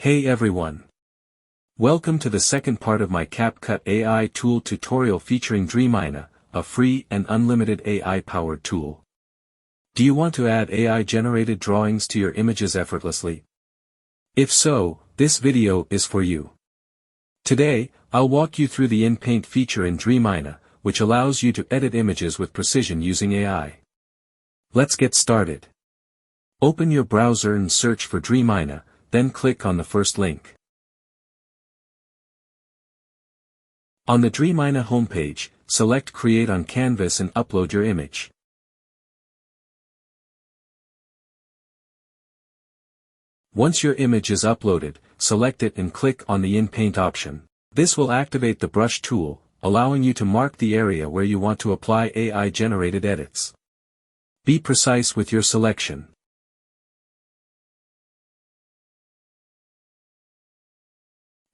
Hey everyone! Welcome to the second part of my CapCut AI tool tutorial featuring Dreamina, a free and unlimited AI-powered tool. Do you want to add AI-generated drawings to your images effortlessly? If so, this video is for you. Today, I'll walk you through the InPaint feature in Dreamina, which allows you to edit images with precision using AI. Let's get started. Open your browser and search for Dreamina, then click on the first link. On the Dreamina homepage, select Create on Canvas and upload your image. Once your image is uploaded, select it and click on the InPaint option. This will activate the brush tool, allowing you to mark the area where you want to apply AI-generated edits. Be precise with your selection.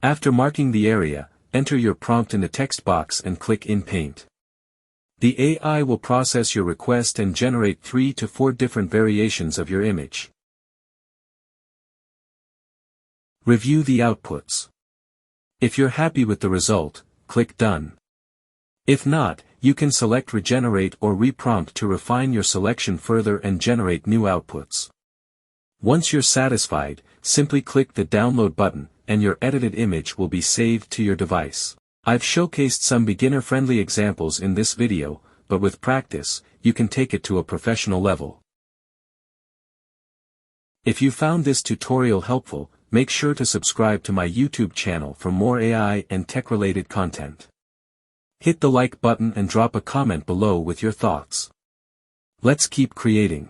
After marking the area, enter your prompt in the text box and click InPaint. The AI will process your request and generate 3 to 4 different variations of your image. Review the outputs. If you're happy with the result, click Done. If not, you can select Regenerate or Reprompt to refine your selection further and generate new outputs. Once you're satisfied, simply click the Download button, and your edited image will be saved to your device. I've showcased some beginner-friendly examples in this video, but with practice, you can take it to a professional level. If you found this tutorial helpful, make sure to subscribe to my YouTube channel for more AI and tech-related content. Hit the like button and drop a comment below with your thoughts. Let's keep creating.